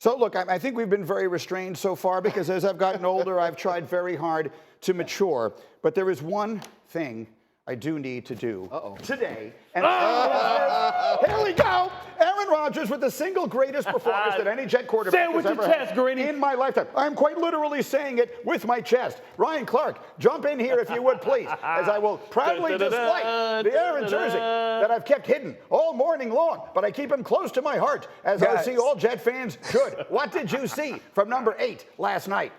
So, look, I think we've been very restrained so far because as I've gotten older, I've tried very hard to mature. But there is one thing I do need to do today. And here we go. Aaron Rodgers with the single greatest performance that any Jet quarterback has ever had in my lifetime. I'm quite literally saying it with my chest. Ryan Clark, jump in here if you would, please, as I will proudly display the Aaron jersey that I've kept hidden all morning long, but I keep him close to my heart, as I see all Jet fans should. What did you see from number 8 last night?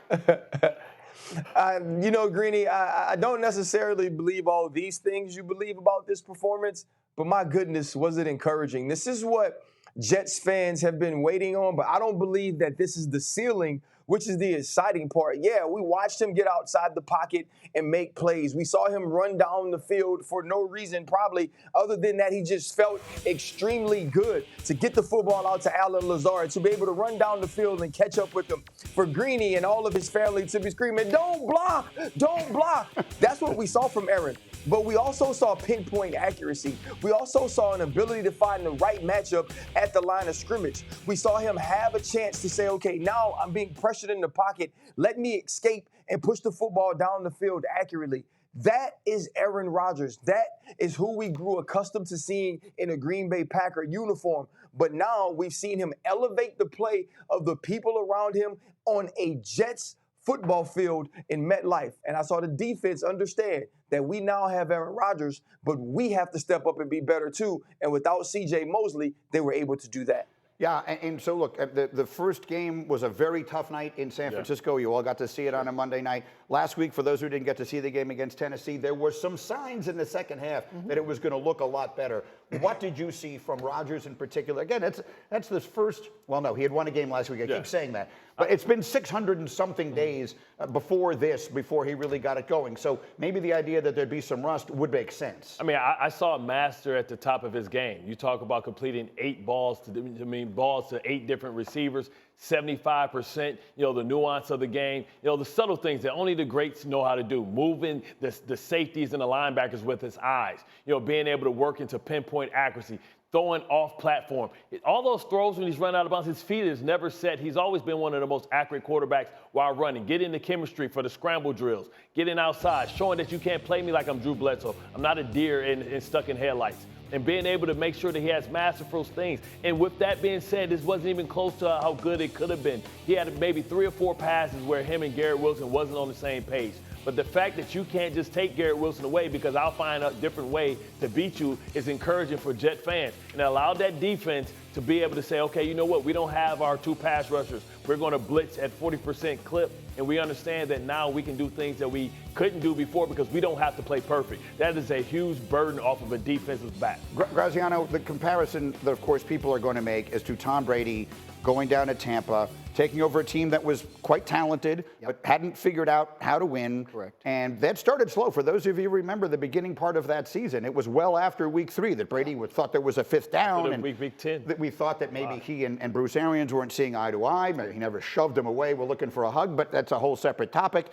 Greeny, I don't necessarily believe all these things you believe about this performance, but my goodness, was it encouraging. This is what Jets fans have been waiting on, but I don't believe that this is the ceiling, which is the exciting part. Yeah, we watched him get outside the pocket and make plays. We saw him run down the field for no reason, probably, other than that he just felt extremly good to get the football out to Allen Lazard, to be able to run down the field and catch up with him. For Greeny and all of his family to be screaming, "Don't block! Don't block!" That's what we saw from Aaron. But we also saw pinpoint accuracy. We also saw an ability to find the right matchup at the line of scrimmage. We saw him have a chance to say, okay, now I'm being pressured in the pocket. Let me escape and push the football down the field accurately. That is Aaron Rodgers. That is who we grew accustomed to seeing in a Green Bay Packer uniform. But now we've seen him elevate the play of the people around him on a Jets football field in MetLife. And I saw the defense understand that we now have Aaron Rodgers, but we have to step up and be better too. And without C.J. Mosley, they were able to do that. Yeah, and so look, the first game was a very tough night in San Francisco. You all got to see it on a Monday night. Last week, for those who didn't get to see the game against Tennessee, there were some signs in the second half that it was going to look a lot better. What did you see from Rodgers in particular? Again, that's this first, well, no, he had won a game last week. I keep saying that. But it's been 600 and something days before he really got it going. So maybe the idea that there'd be some rust would make sense. I mean, I saw a master at the top of his game. You talk about completing 8 balls to 8 different receivers, 75%, the nuance of the game, the subtle things that only the greats know how to do, moving the safeties and the linebackers with his eyes, being able to work into pinpoint accuracy, throwing off platform. All those throws when he's run out of bounds, his feet is never set. He's always been one of the most accurate quarterbacks while running. Getting the chemistry for the scramble drills, getting outside, showing that you can't play me like I'm Drew Bledsoe. I'm not a deer and stuck in headlights. And being able to make sure that he has masterful things. And with that being said, this wasn't even close to how good it could have been. He had maybe 3 or 4 passes where him and Garrett Wilson wasn't on the same page. But the fact that you can't just take Garrett Wilson away because I'll find a different way to beat you is encouraging for Jet fans. And it allowed that defense to be able to say, okay, you know what? We don't have our 2 pass rushers. We're going to blitz at 40% clip. And we understand that now we can do things that we couldn't do before because we don't have to play perfect. That is a huge burden off of a defense's back. Graziano, the comparison that, of course, people are going to make is to Tom Brady going down to Tampa, taking over a team that was quite talented, but hadn't figured out how to win. Correct. And that started slow. For those of you who remember the beginning part of that season, it was well after week 3 that Brady thought there was a 5th down. And week 10. That we thought that maybe he and Bruce Arians weren't seeing eye to eye. He never shoved him away. We're looking for a hug, but that's a whole separate topic.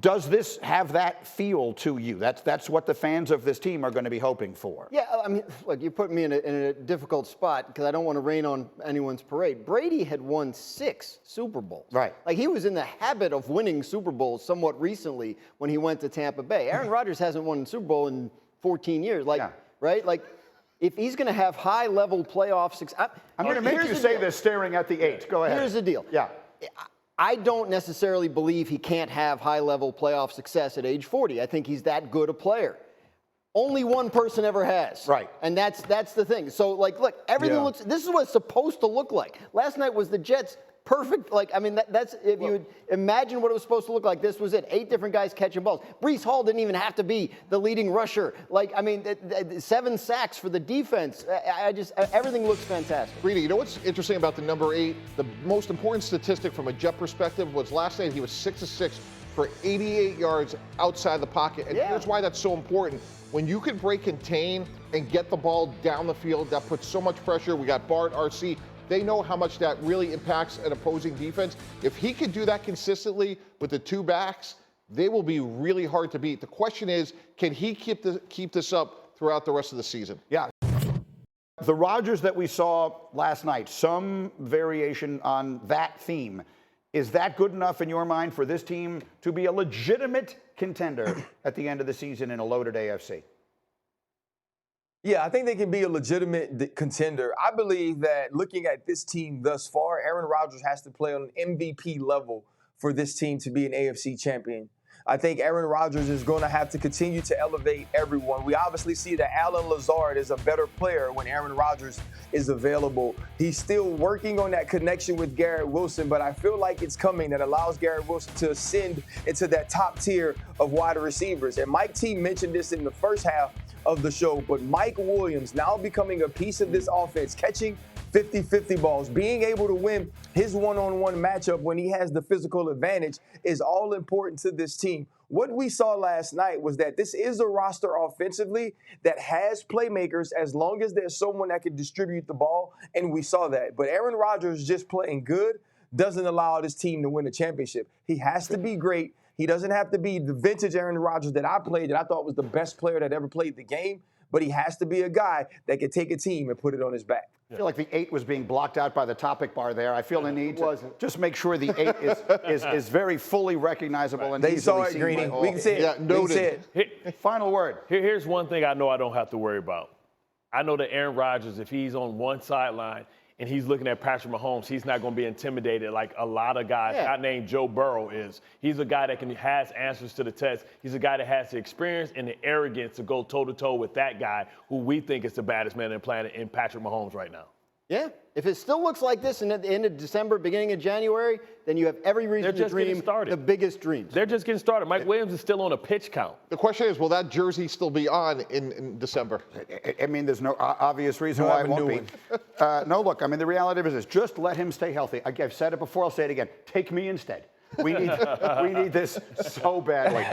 Does this have that feel to you? That's what the fans of this team are going to be hoping for. Yeah, I mean, look, you put me in a difficult spot because I don't want to rain on anyone's parade. Brady had won 6 Super Bowls. Right. Like, he was in the habit of winning Super Bowls somewhat recently when he went to Tampa Bay. Aaron Rodgers hasn't won a Super Bowl in 14 years. Right? Like, if he's going to have high-level playoff success. I'm going to make you say this staring at the 8. Go ahead. Here's the deal. Yeah. I don't necessarily believe he can't have high-level playoff success at age 40. I think he's that good a player. Only one person ever has. Right. And that's the thing. So, look, everything looks – this is what it's supposed to look like. Last night was the Jets' perfect – that's – if you would imagine what it was supposed to look like, this was it. 8 different guys catching balls. Breece Hall didn't even have to be the leading rusher. 7 sacks for the defense. Everything looks fantastic. Greeny, you know what's interesting about the number 8? The most important statistic from a Jet perspective was last night he was 6 of 6 for 88 yards outside the pocket. And here's why that's so important. When you can break contain and get the ball down the field, that puts so much pressure. We got Bart, RC. They know how much that really impacts an opposing defense. If he can do that consistently with the 2 backs, they will be really hard to beat. The question is, can he keep this up throughout the rest of the season? Yeah. the Rodgers that we saw last night, some variation on that theme, is that good enough in your mind for this team to be a legitimate contender at the end of the season in a loaded AFC? Yeah, I think they can be a legitimate contender. I believe that looking at this team thus far, Aaron Rodgers has to play on an MVP level for this team to be an AFC champion. I think Aaron Rodgers is going to have to continue to elevate everyone. We obviously see that Alan Lazard is a better player when Aaron Rodgers is available. He's still working on that connection with Garrett Wilson, but I feel like it's coming that allows Garrett Wilson to ascend into that top tier of wide receivers. And Mike T mentioned this in the first half of the show, but Mike Williams now becoming a piece of this offense, catching 50-50 balls, being able to win his one-on-one matchup when he has the physical advantage is all important to this team. What we saw last night was that this is a roster offensively that has playmakers as long as there's someone that can distribute the ball, and we saw that. But Aaron Rodgers just playing good doesn't allow this team to win a championship. He has to be great. He doesn't have to be the vintage Aaron Rodgers that I played, that I thought was the best player that ever played the game, but he has to be a guy that can take a team and put it on his back. I feel like the 8 was being blocked out by the topic bar there. I feel the need to just make sure the 8 is very fully recognizable and They saw easily it, seen Greeny. by all. We can see it. Yeah, noted. We can see it. Final word. Here's one thing I know I don't have to worry about. I know that Aaron Rodgers, if he's on one sideline and he's looking at Patrick Mahomes, he's not going to be intimidated like a lot of guys, not named Joe Burrow is. He's a guy that has answers to the test. He's a guy that has the experience and the arrogance to go toe-to-toe with that guy who we think is the baddest man on the planet in Patrick Mahomes right now. Yeah. If it still looks like this and at the end of December, beginning of January, then you have every reason to dream the biggest dreams. They're just getting started. Mike Williams is still on a pitch count. The question is, will that jersey still be on in December? I mean, there's no obvious reason why it won't be. No, look, I mean, the reality of it is just let him stay healthy. I've said it before, I'll say it again. Take me instead. We need this so badly.